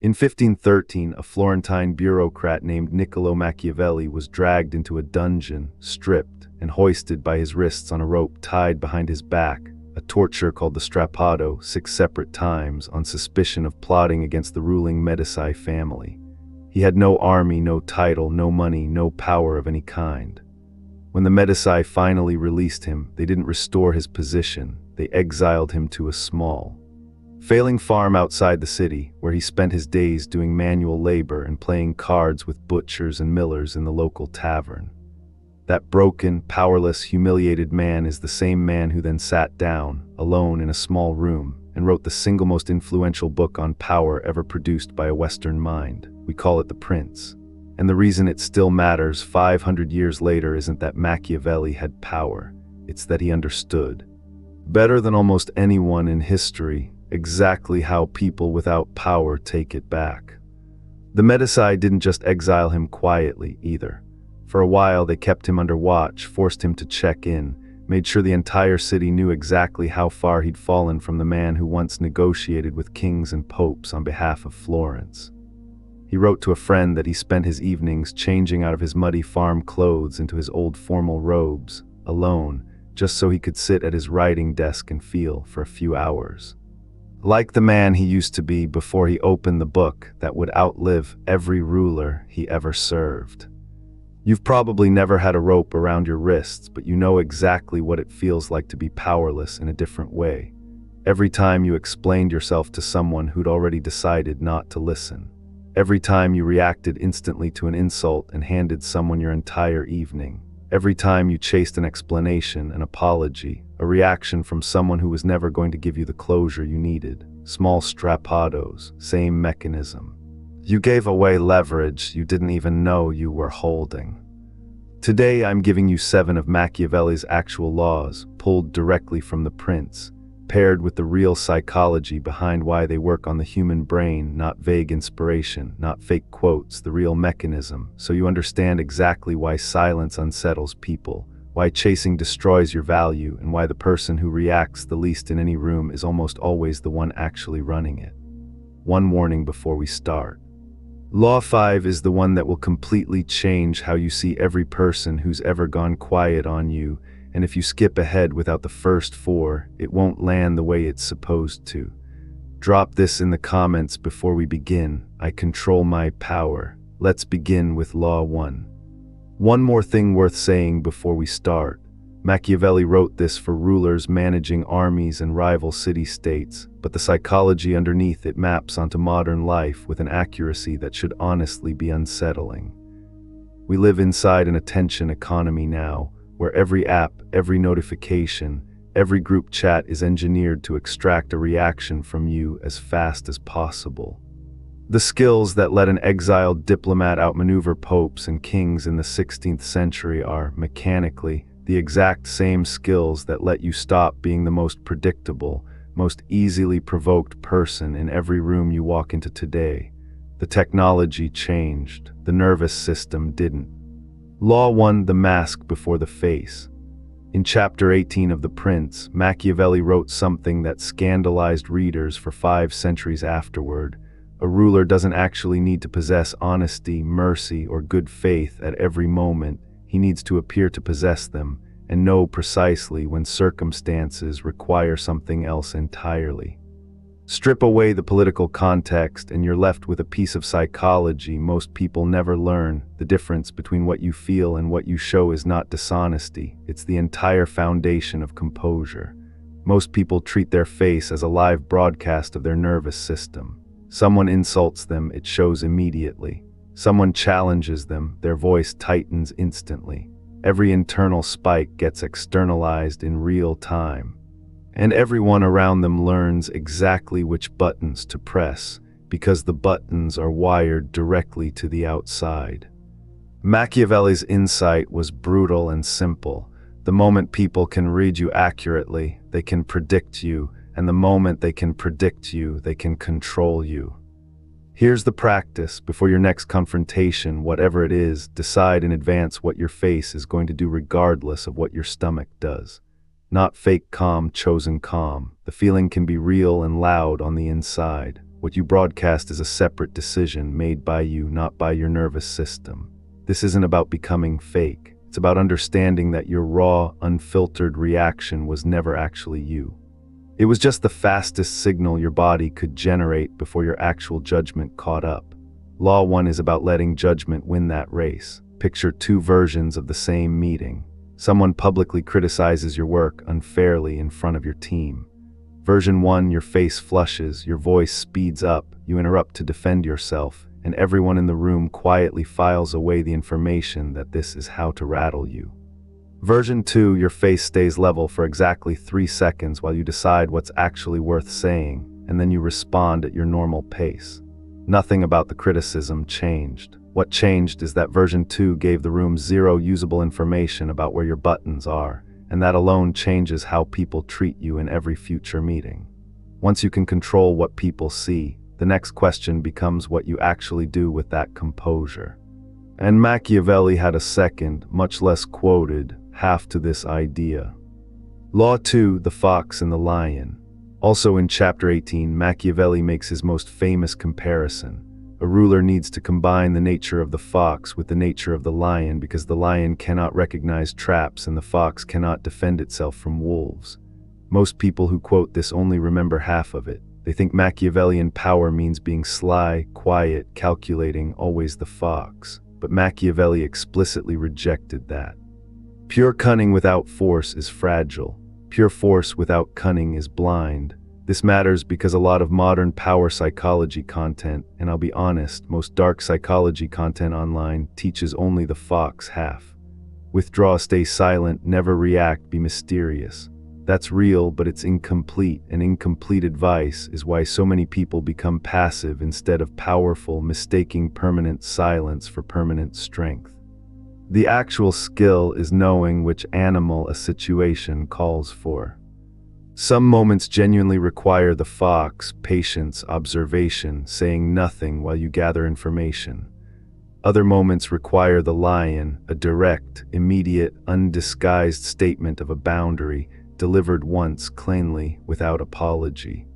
In 1513, a Florentine bureaucrat named Niccolò Machiavelli was dragged into a dungeon, stripped, and hoisted by his wrists on a rope tied behind his back, a torture called the strappado, 6 separate times, on suspicion of plotting against the ruling Medici family. He had no army, no title, no money, no power of any kind. When the Medici finally released him, they didn't restore his position. They exiled him to a small, failing farm outside the city, where he spent his days doing manual labor and playing cards with butchers and millers in the local tavern. That broken, powerless, humiliated man is the same man who then sat down, alone in a small room, and wrote the single most influential book on power ever produced by a Western mind. We call it The Prince. And the reason it still matters 500 years later isn't that Machiavelli had power, it's that he understood, better than almost anyone in history, exactly how people without power take it back. The Medici didn't just exile him quietly, either. For a while they kept him under watch, forced him to check in, made sure the entire city knew exactly how far he'd fallen from the man who once negotiated with kings and popes on behalf of Florence. He wrote to a friend that he spent his evenings changing out of his muddy farm clothes into his old formal robes, alone, just so he could sit at his writing desk and feel for a few hours like the man he used to be before he opened the book that would outlive every ruler he ever served. You've probably never had a rope around your wrists, but you know exactly what it feels like to be powerless in a different way. Every time you explained yourself to someone who'd already decided not to listen. Every time you reacted instantly to an insult and handed someone your entire evening. Every time you chased an explanation, an apology, a reaction from someone who was never going to give you the closure you needed. Small strappados, same mechanism. You gave away leverage you didn't even know you were holding. Today I'm giving you 7 of Machiavelli's actual laws, pulled directly from The Prince, paired with the real psychology behind why they work on the human brain, not vague inspiration, not fake quotes, the real mechanism, so you understand exactly why silence unsettles people, why chasing destroys your value, and why the person who reacts the least in any room is almost always the one actually running it. One warning before we start. Law 5 is the one that will completely change how you see every person who's ever gone quiet on you, and if you skip ahead without the first 4, it won't land the way it's supposed to. Drop this in the comments before we begin. I control my power. Let's begin with Law 1. One more thing worth saying before we start. Machiavelli wrote this for rulers managing armies and rival city-states, but the psychology underneath it maps onto modern life with an accuracy that should honestly be unsettling. We live inside an attention economy now, where every app, every notification, every group chat is engineered to extract a reaction from you as fast as possible. The skills that let an exiled diplomat outmaneuver popes and kings in the 16th century are, mechanically, the exact same skills that let you stop being the most predictable, most easily provoked person in every room you walk into today. The technology changed, the nervous system didn't. Law 1, the mask before the face. In chapter 18 of The Prince, Machiavelli wrote something that scandalized readers for 5 centuries afterward. A ruler doesn't actually need to possess honesty, mercy, or good faith at every moment. He needs to appear to possess them, and know precisely when circumstances require something else entirely. Strip away the political context and you're left with a piece of psychology most people never learn. The difference between what you feel and what you show is not dishonesty, it's the entire foundation of composure. Most people treat their face as a live broadcast of their nervous system. Someone insults them, it shows immediately. Someone challenges them, their voice tightens instantly. Every internal spike gets externalized in real time. And everyone around them learns exactly which buttons to press, because the buttons are wired directly to the outside. Machiavelli's insight was brutal and simple. The moment people can read you accurately, they can predict you, and the moment they can predict you, they can control you. Here's the practice. Before your next confrontation, whatever it is, decide in advance what your face is going to do regardless of what your stomach does. Not fake calm, chosen calm. The feeling can be real and loud on the inside. What you broadcast is a separate decision made by you, not by your nervous system. This isn't about becoming fake. It's about understanding that your raw, unfiltered reaction was never actually you. It was just the fastest signal your body could generate before your actual judgment caught up. Law 1 is about letting judgment win that race. Picture two versions of the same meeting. Someone publicly criticizes your work unfairly in front of your team. Version 1, your face flushes, your voice speeds up, you interrupt to defend yourself, and everyone in the room quietly files away the information that this is how to rattle you. Version 2, your face stays level for exactly 3 seconds while you decide what's actually worth saying, and then you respond at your normal pace. Nothing about the criticism changed. What changed is that version 2 gave the room zero usable information about where your buttons are, and that alone changes how people treat you in every future meeting. Once you can control what people see, the next question becomes what you actually do with that composure. And Machiavelli had a second, much less quoted, half to this idea. Law 2, the fox and the lion. Also in chapter 18, Machiavelli makes his most famous comparison. A ruler needs to combine the nature of the fox with the nature of the lion because the lion cannot recognize traps and the fox cannot defend itself from wolves. Most people who quote this only remember half of it. They think Machiavellian power means being sly, quiet, calculating, always the fox. But Machiavelli explicitly rejected that. Pure cunning without force is fragile. Pure force without cunning is blind. This matters because a lot of modern power psychology content, and I'll be honest, most dark psychology content online teaches only the fox half. Withdraw, stay silent, never react, be mysterious. That's real, but it's incomplete, and incomplete advice is why so many people become passive instead of powerful, mistaking permanent silence for permanent strength. The actual skill is knowing which animal a situation calls for. Some moments genuinely require the fox, patience, observation, saying nothing while you gather information. Other moments require the lion, a direct, immediate, undisguised statement of a boundary, delivered once, cleanly, without apology.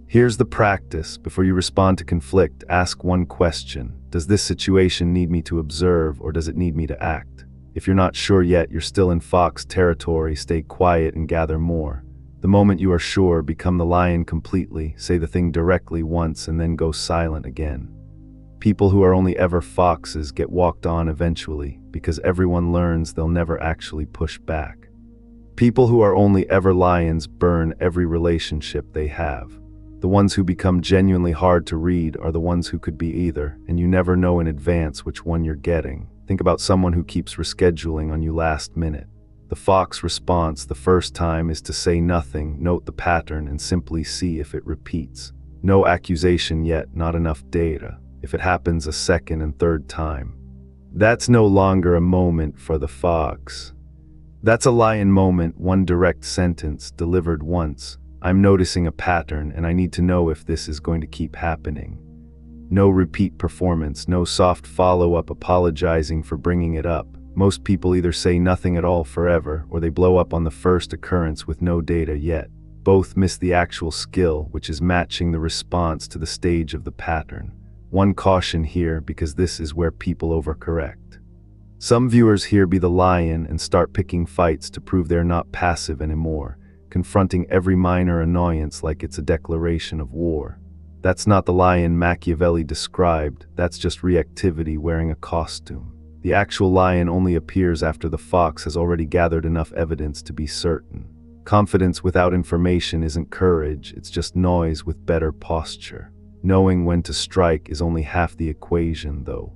Here's the practice. Before you respond to conflict, ask one question. Does this situation need me to observe, or does it need me to act? If you're not sure yet, you're still in fox territory. Stay quiet and gather more. The moment you are sure, become the lion completely, say the thing directly once and then go silent again. People who are only ever foxes get walked on eventually, because everyone learns they'll never actually push back. People who are only ever lions burn every relationship they have. The ones who become genuinely hard to read are the ones who could be either, and you never know in advance which one you're getting. Think about someone who keeps rescheduling on you last minute. The fox response the first time is to say nothing, note the pattern, and simply see if it repeats. No accusation yet, not enough data. If it happens a second and third time, that's no longer a moment for the fox. That's a lion moment, one direct sentence, delivered once. I'm noticing a pattern, and I need to know if this is going to keep happening. No repeat performance, no soft follow-up apologizing for bringing it up. Most people either say nothing at all forever, or they blow up on the first occurrence with no data yet. Both miss the actual skill, which is matching the response to the stage of the pattern. One caution here, because this is where people overcorrect. Some viewers here be the lion and start picking fights to prove they're not passive anymore, confronting every minor annoyance like it's a declaration of war. That's not the lion Machiavelli described, that's just reactivity wearing a costume. The actual lion only appears after the fox has already gathered enough evidence to be certain. Confidence without information isn't courage, it's just noise with better posture. Knowing when to strike is only half the equation, though.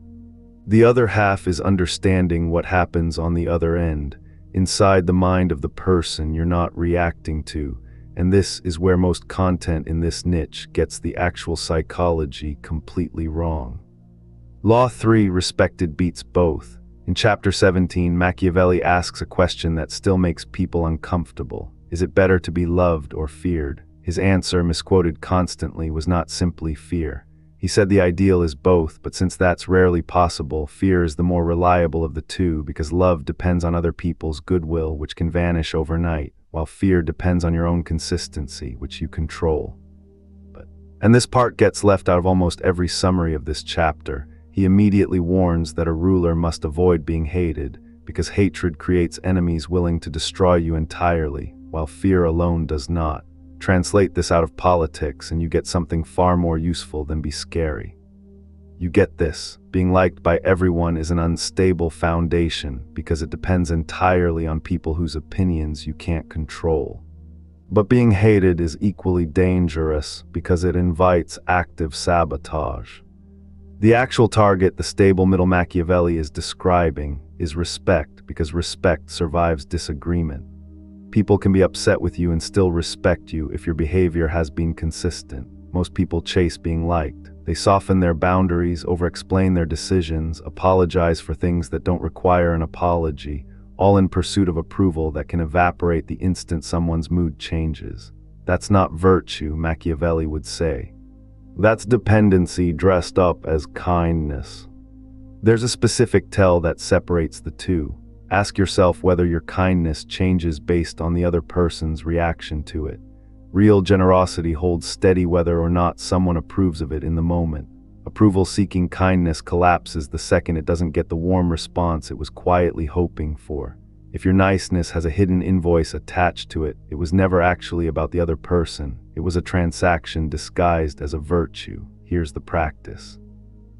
The other half is understanding what happens on the other end, inside the mind of the person you're not reacting to, and this is where most content in this niche gets the actual psychology completely wrong. Law 3, respected beats both. In chapter 17, Machiavelli asks a question that still makes people uncomfortable. Is it better to be loved or feared? His answer, misquoted constantly, was not simply fear. He said the ideal is both, but since that's rarely possible, fear is the more reliable of the two because love depends on other people's goodwill, which can vanish overnight, while fear depends on your own consistency, which you control. But And this part gets left out of almost every summary of this chapter. He immediately warns that a ruler must avoid being hated, because hatred creates enemies willing to destroy you entirely, while fear alone does not. Translate this out of politics and you get something far more useful than be scary. You get this: being liked by everyone is an unstable foundation because it depends entirely on people whose opinions you can't control. But being hated is equally dangerous because it invites active sabotage. The actual target the stable middle Machiavelli is describing is respect, because respect survives disagreement. People can be upset with you and still respect you if your behavior has been consistent. Most people chase being liked. They soften their boundaries, over-explain their decisions, apologize for things that don't require an apology, all in pursuit of approval that can evaporate the instant someone's mood changes. That's not virtue, Machiavelli would say. That's dependency dressed up as kindness. There's a specific tell that separates the two. Ask yourself whether your kindness changes based on the other person's reaction to it. Real generosity holds steady whether or not someone approves of it in the moment. Approval-seeking kindness collapses the second it doesn't get the warm response it was quietly hoping for. If your niceness has a hidden invoice attached to it, it was never actually about the other person. It was a transaction disguised as a virtue. Here's the practice.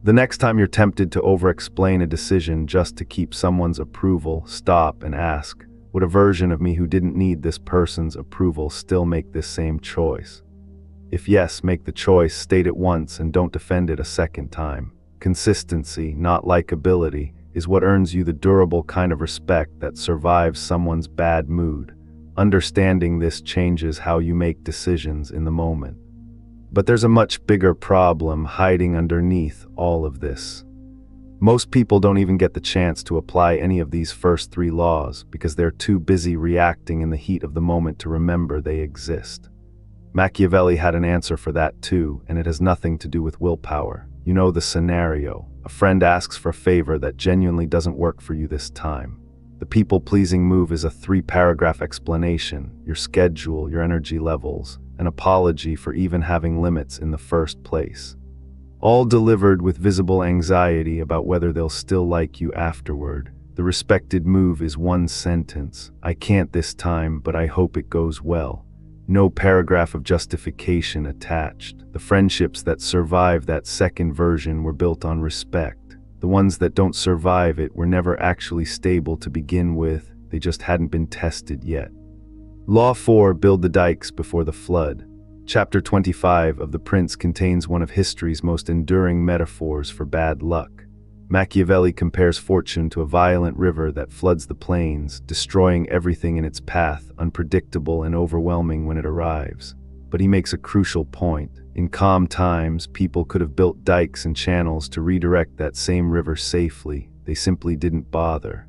The next time you're tempted to over-explain a decision just to keep someone's approval, stop and ask, would a version of me who didn't need this person's approval still make this same choice? If yes, make the choice, state it once, and don't defend it a second time. Consistency, not likability, is what earns you the durable kind of respect that survives someone's bad mood. Understanding this changes how you make decisions in the moment. But there's a much bigger problem hiding underneath all of this. Most people don't even get the chance to apply any of these first three laws because they're too busy reacting in the heat of the moment to remember they exist. Machiavelli had an answer for that too, and it has nothing to do with willpower. You know the scenario. A friend asks for a favor that genuinely doesn't work for you this time. The people-pleasing move is a 3-paragraph explanation, your schedule, your energy levels, an apology for even having limits in the first place. All delivered with visible anxiety about whether they'll still like you afterward. The respected move is one sentence: I can't this time, but I hope it goes well. No paragraph of justification attached. The friendships that survive that second version were built on respect. The ones that don't survive it were never actually stable to begin with, they just hadn't been tested yet. Law 4: Build the dikes before the flood. Chapter 25 of The Prince contains one of history's most enduring metaphors for bad luck. Machiavelli compares fortune to a violent river that floods the plains, destroying everything in its path, unpredictable and overwhelming when it arrives. But he makes a crucial point. In calm times, people could have built dikes and channels to redirect that same river safely. They simply didn't bother.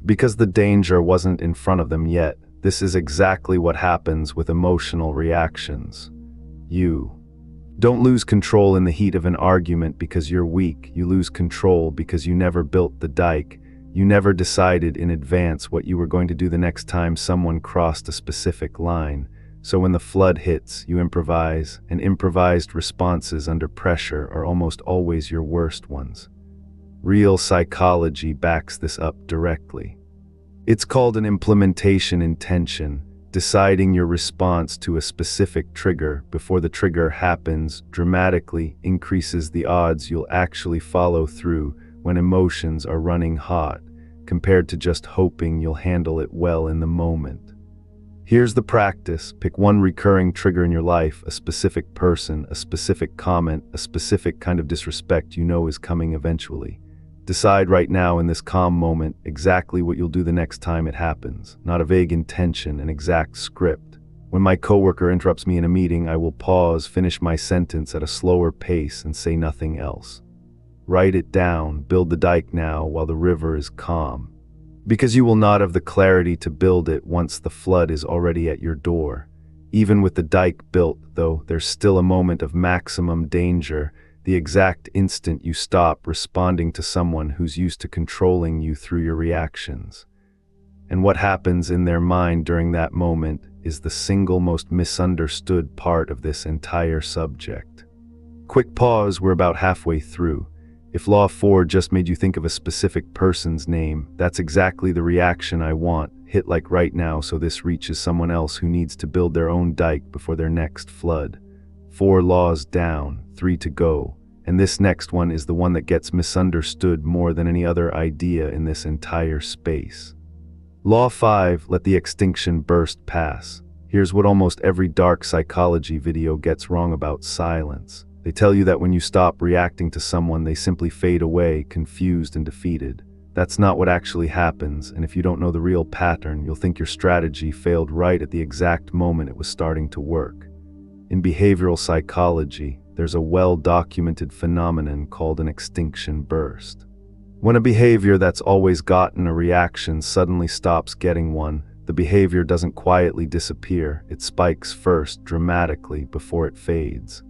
Because the danger wasn't in front of them yet. This is exactly what happens with emotional reactions. You don't lose control in the heat of an argument because you're weak. You lose control because you never built the dike. You never decided in advance what you were going to do the next time someone crossed a specific line. So when the flood hits, you improvise, and improvised responses under pressure are almost always your worst ones. Real psychology backs this up directly. It's called an implementation intention. Deciding your response to a specific trigger before the trigger happens dramatically increases the odds you'll actually follow through when emotions are running hot, compared to just hoping you'll handle it well in the moment. Here's the practice. Pick one recurring trigger in your life, a specific person, a specific comment, a specific kind of disrespect you know is coming eventually. Decide right now in this calm moment exactly what you'll do the next time it happens, not a vague intention, an exact script. When my coworker interrupts me in a meeting, I will pause, finish my sentence at a slower pace, and say nothing else. Write it down, build the dike now while the river is calm. Because you will not have the clarity to build it once the flood is already at your door. Even with the dike built, though, there's still a moment of maximum danger, the exact instant you stop responding to someone who's used to controlling you through your reactions. And what happens in their mind during that moment is the single most misunderstood part of this entire subject. Quick pause, we're about halfway through. If Law 4 just made you think of a specific person's name, that's exactly the reaction I want. Hit like right now so this reaches someone else who needs to build their own dike before their next flood. 4 laws down, 3 to go. And this next one is the one that gets misunderstood more than any other idea in this entire space. Law 5, let the extinction burst pass. Here's what almost every dark psychology video gets wrong about silence. They tell you that when you stop reacting to someone, they simply fade away, confused and defeated. That's not what actually happens, and if you don't know the real pattern, you'll think your strategy failed right at the exact moment it was starting to work. In behavioral psychology, there's a well-documented phenomenon called an extinction burst. When a behavior that's always gotten a reaction suddenly stops getting one, the behavior doesn't quietly disappear, it spikes first, dramatically, before it fades.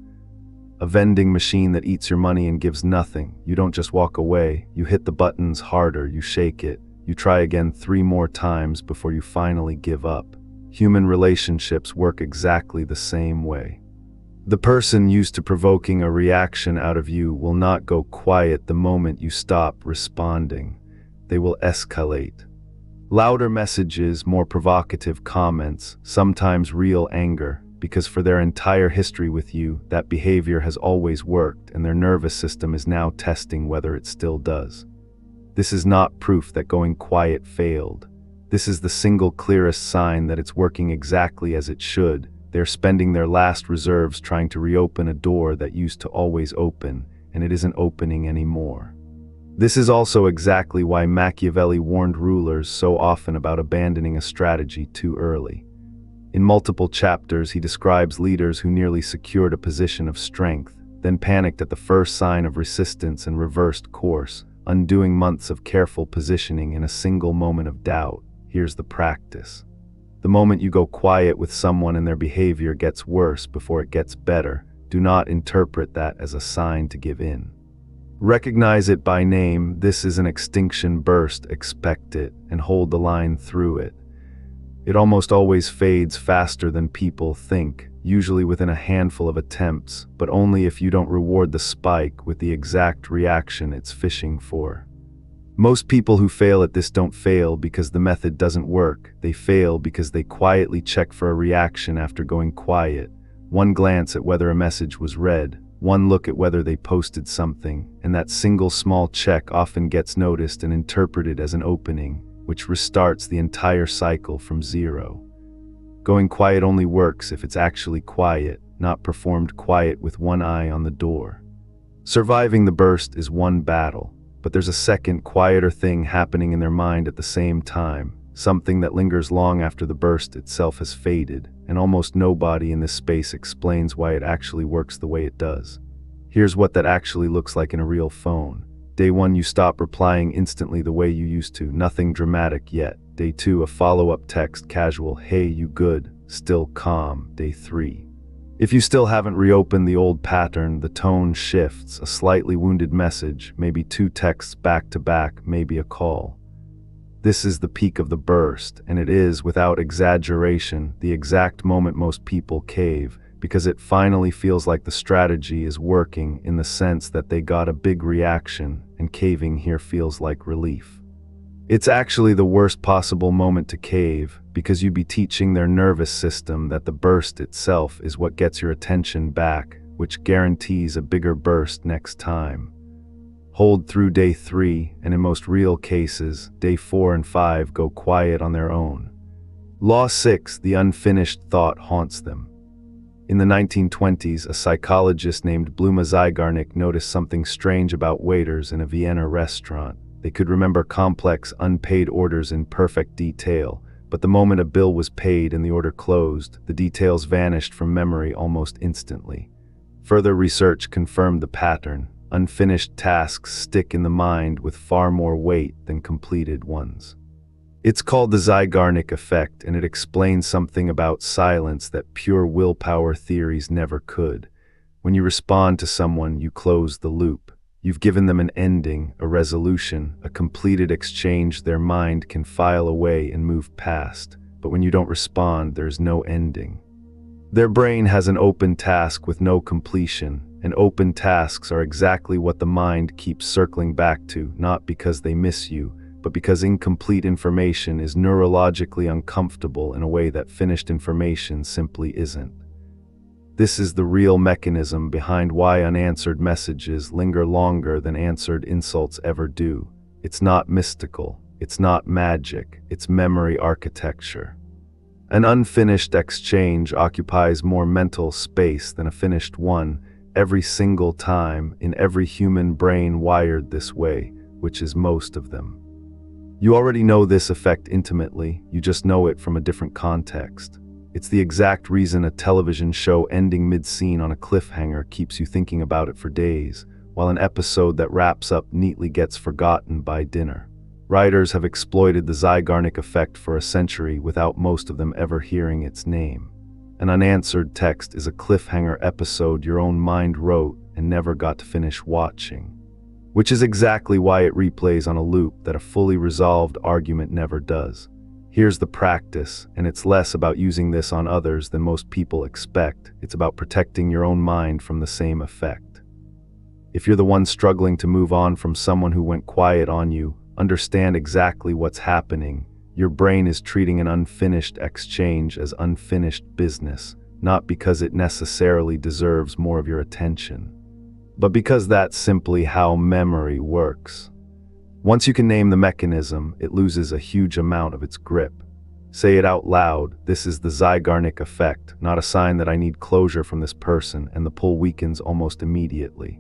A vending machine that eats your money and gives nothing. You don't just walk away, you hit the buttons harder, you shake it, you try again 3 more times before you finally give up. Human relationships work exactly the same way. The person used to provoking a reaction out of you will not go quiet the moment you stop responding. They will escalate. Louder messages, more provocative comments, sometimes real anger, because for their entire history with you, that behavior has always worked and their nervous system is now testing whether it still does. This is not proof that going quiet failed. This is the single clearest sign that it's working exactly as it should. They're spending their last reserves trying to reopen a door that used to always open, and it isn't opening anymore. This is also exactly why Machiavelli warned rulers so often about abandoning a strategy too early. In multiple chapters, he describes leaders who nearly secured a position of strength, then panicked at the first sign of resistance and reversed course, undoing months of careful positioning in a single moment of doubt. Here's the practice. The moment you go quiet with someone and their behavior gets worse before it gets better, do not interpret that as a sign to give in. Recognize it by name. This is an extinction burst. Expect it and hold the line through it. It almost always fades faster than people think, usually within a handful of attempts, but only if you don't reward the spike with the exact reaction it's fishing for. Most people who fail at this don't fail because the method doesn't work. They fail because they quietly check for a reaction after going quiet. One glance at whether a message was read, one look at whether they posted something, and that single small check often gets noticed and interpreted as an opening, which restarts the entire cycle from zero. Going quiet only works if it's actually quiet, not performed quiet with one eye on the door. Surviving the burst is one battle, but there's a second, quieter thing happening in their mind at the same time, something that lingers long after the burst itself has faded, and almost nobody in this space explains why it actually works the way it does. Here's what that actually looks like in a real phone. Day 1, you stop replying instantly the way you used to, nothing dramatic yet. Day 2, a follow-up text, casual, hey, you good, still calm. Day 3. If you still haven't reopened the old pattern, the tone shifts, a slightly wounded message, maybe 2 texts back to back, maybe a call. This is the peak of the burst, and it is, without exaggeration, the exact moment most people cave, because it finally feels like the strategy is working in the sense that they got a big reaction, and caving here feels like relief. It's actually the worst possible moment to cave, because you'd be teaching their nervous system that the burst itself is what gets your attention back, which guarantees a bigger burst next time. Hold through day 3, and in most real cases, day 4 and 5 go quiet on their own. Law 6, the unfinished thought haunts them. In the 1920s, a psychologist named Bluma Zygarnik noticed something strange about waiters in a Vienna restaurant. They could remember complex, unpaid orders in perfect detail, but the moment a bill was paid and the order closed, the details vanished from memory almost instantly. Further research confirmed the pattern. Unfinished tasks stick in the mind with far more weight than completed ones. It's called the Zygarnik effect, and it explains something about silence that pure willpower theories never could. When you respond to someone, you close the loop. You've given them an ending, a resolution, a completed exchange their mind can file away and move past. But when you don't respond, there's no ending. Their brain has an open task with no completion, and open tasks are exactly what the mind keeps circling back to, not because they miss you, but because incomplete information is neurologically uncomfortable in a way that finished information simply isn't. This is the real mechanism behind why unanswered messages linger longer than answered insults ever do. It's not mystical, it's not magic, it's memory architecture. An unfinished exchange occupies more mental space than a finished one every single time in every human brain wired this way, which is most of them. You already know this effect intimately, you just know it from a different context. It's the exact reason a television show ending mid-scene on a cliffhanger keeps you thinking about it for days, while an episode that wraps up neatly gets forgotten by dinner. Writers have exploited the Zeigarnik effect for a century without most of them ever hearing its name. An unanswered text is a cliffhanger episode your own mind wrote and never got to finish watching. Which is exactly why it replays on a loop that a fully resolved argument never does. Here's the practice, and it's less about using this on others than most people expect. It's about protecting your own mind from the same effect. If you're the one struggling to move on from someone who went quiet on you, understand exactly what's happening. Your brain is treating an unfinished exchange as unfinished business, not because it necessarily deserves more of your attention, but because that's simply how memory works. Once you can name the mechanism, it loses a huge amount of its grip. Say it out loud, this is the Zeigarnik effect, not a sign that I need closure from this person, and the pull weakens almost immediately.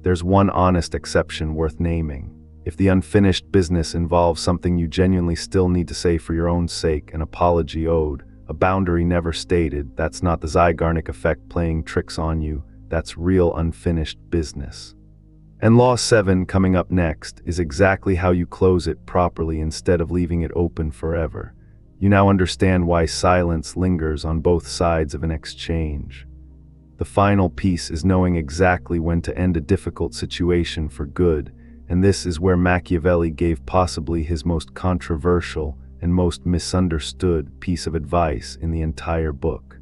There's one honest exception worth naming. If the unfinished business involves something you genuinely still need to say for your own sake, an apology owed, a boundary never stated, that's not the Zeigarnik effect playing tricks on you, that's real unfinished business. And Law 7, coming up next, is exactly how you close it properly instead of leaving it open forever. You now understand why silence lingers on both sides of an exchange. The final piece is knowing exactly when to end a difficult situation for good, and this is where Machiavelli gave possibly his most controversial and most misunderstood piece of advice in the entire book.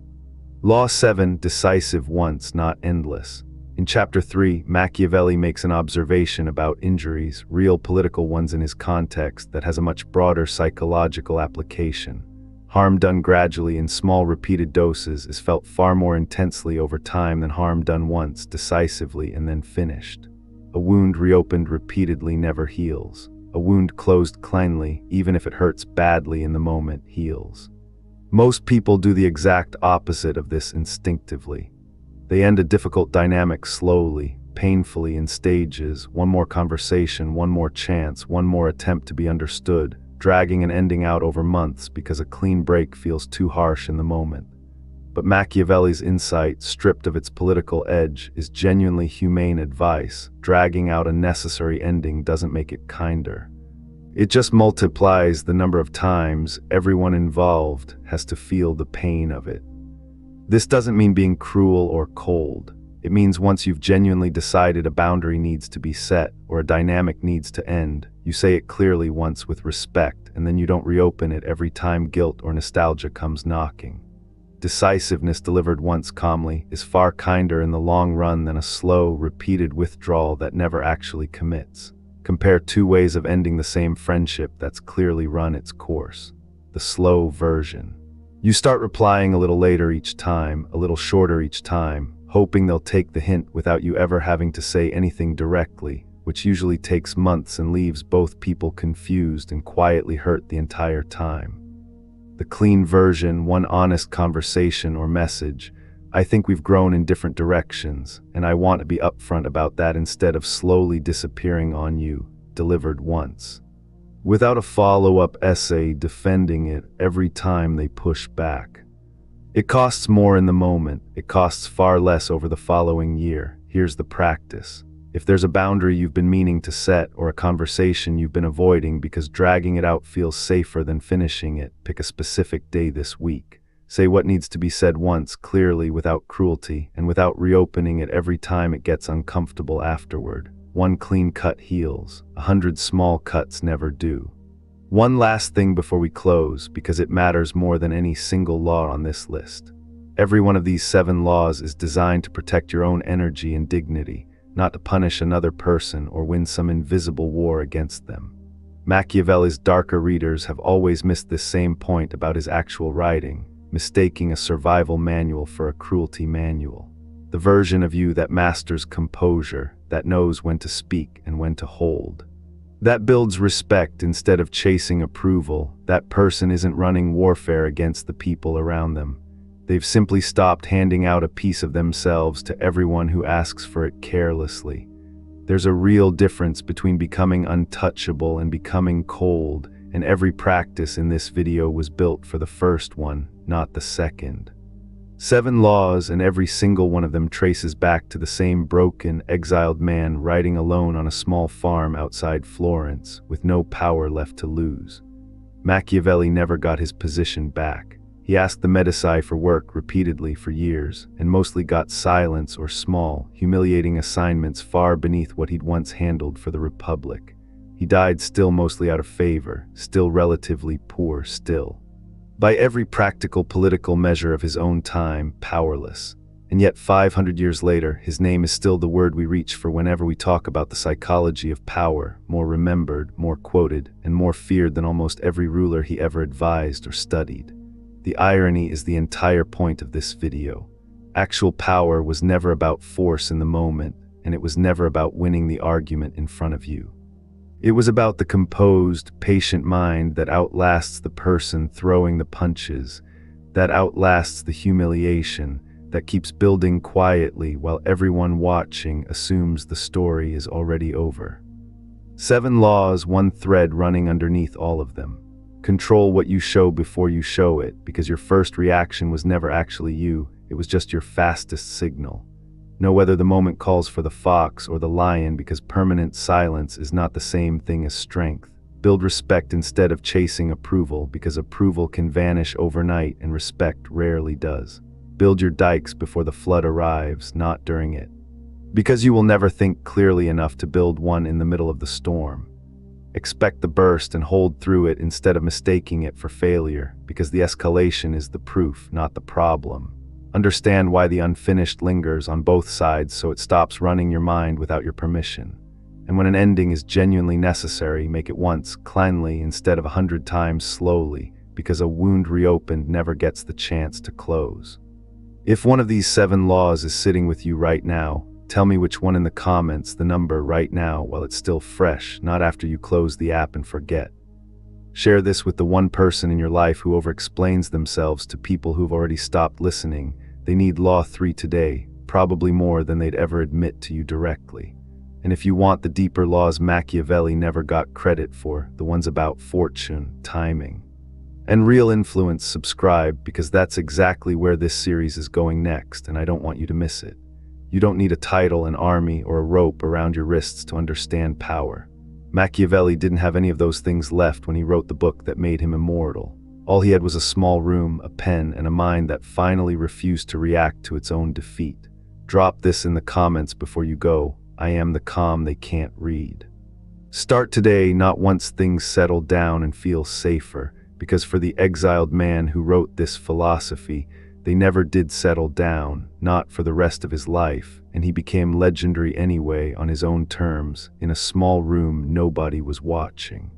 Law 7, decisive once, not endless. In Chapter 3, Machiavelli makes an observation about injuries, real political ones in his context, that has a much broader psychological application. Harm done gradually in small repeated doses is felt far more intensely over time than harm done once, decisively, and then finished. A wound reopened repeatedly never heals. A wound closed cleanly, even if it hurts badly in the moment, heals. Most people do the exact opposite of this instinctively. They end a difficult dynamic slowly, painfully in stages, one more conversation, one more chance, one more attempt to be understood, dragging and ending out over months because a clean break feels too harsh in the moment. But Machiavelli's insight, stripped of its political edge, is genuinely humane advice. Dragging out a necessary ending doesn't make it kinder. It just multiplies the number of times everyone involved has to feel the pain of it. This doesn't mean being cruel or cold. It means once you've genuinely decided a boundary needs to be set or a dynamic needs to end, you say it clearly once with respect, and then you don't reopen it every time guilt or nostalgia comes knocking. Decisiveness delivered once calmly is far kinder in the long run than a slow, repeated withdrawal that never actually commits. Compare two ways of ending the same friendship that's clearly run its course. The slow version. You start replying a little later each time, a little shorter each time, hoping they'll take the hint without you ever having to say anything directly, which usually takes months and leaves both people confused and quietly hurt the entire time. The clean version, one honest conversation or message. I think we've grown in different directions, and I want to be upfront about that instead of slowly disappearing on you, delivered once. Without a follow-up essay defending it every time they push back. It costs more in the moment, it costs far less over the following year. Here's the practice. If there's a boundary you've been meaning to set or a conversation you've been avoiding because dragging it out feels safer than finishing it, pick a specific day this week. Say what needs to be said once, clearly, without cruelty, and without reopening it every time it gets uncomfortable afterward. One clean cut heals, 100 small cuts never do. One last thing before we close, because it matters more than any single law on this list. Every one of these 7 laws is designed to protect your own energy and dignity, not to punish another person or win some invisible war against them. Machiavelli's darker readers have always missed this same point about his actual writing, mistaking a survival manual for a cruelty manual. The version of you that masters composure, that knows when to speak and when to hold. That builds respect instead of chasing approval. That person isn't running warfare against the people around them. They've simply stopped handing out a piece of themselves to everyone who asks for it carelessly. There's a real difference between becoming untouchable and becoming cold, and every practice in this video was built for the first one, not the second. 7 laws, and every single one of them traces back to the same broken, exiled man riding alone on a small farm outside Florence, with no power left to lose. Machiavelli never got his position back. He asked the Medici for work repeatedly for years, and mostly got silence or small, humiliating assignments far beneath what he'd once handled for the Republic. He died still mostly out of favor, still relatively poor still. By every practical political measure of his own time, powerless. And yet 500 years later, his name is still the word we reach for whenever we talk about the psychology of power, more remembered, more quoted, and more feared than almost every ruler he ever advised or studied. The irony is the entire point of this video. Actual power was never about force in the moment, and it was never about winning the argument in front of you. It was about the composed, patient mind that outlasts the person throwing the punches, that outlasts the humiliation, that keeps building quietly while everyone watching assumes the story is already over. 7 laws, one thread running underneath all of them. Control what you show before you show it, because your first reaction was never actually you, it was just your fastest signal. Know whether the moment calls for the fox or the lion, because permanent silence is not the same thing as strength. Build respect instead of chasing approval, because approval can vanish overnight and respect rarely does. Build your dikes before the flood arrives, not during it. Because you will never think clearly enough to build one in the middle of the storm. Expect the burst and hold through it instead of mistaking it for failure, because the escalation is the proof, not the problem. Understand why the unfinished lingers on both sides so it stops running your mind without your permission. And when an ending is genuinely necessary, make it once, cleanly, instead of 100 times slowly, because a wound reopened never gets the chance to close. If one of these 7 laws is sitting with you right now, tell me which one in the comments, the number right now while it's still fresh, not after you close the app and forget. Share this with the one person in your life who over-explains themselves to people who've already stopped listening. They need Law 3 today, probably more than they'd ever admit to you directly. And if you want the deeper laws Machiavelli never got credit for, the ones about fortune, timing, and real influence, subscribe, because that's exactly where this series is going next, and I don't want you to miss it. You don't need a title, an army, or a rope around your wrists to understand power. Machiavelli didn't have any of those things left when he wrote the book that made him immortal. All he had was a small room, a pen, and a mind that finally refused to react to its own defeat. Drop this in the comments before you go. I am the calm they can't read. Start today, not once things settle down and feel safer, because for the exiled man who wrote this philosophy, they never did settle down, not for the rest of his life, and he became legendary anyway on his own terms, in a small room nobody was watching.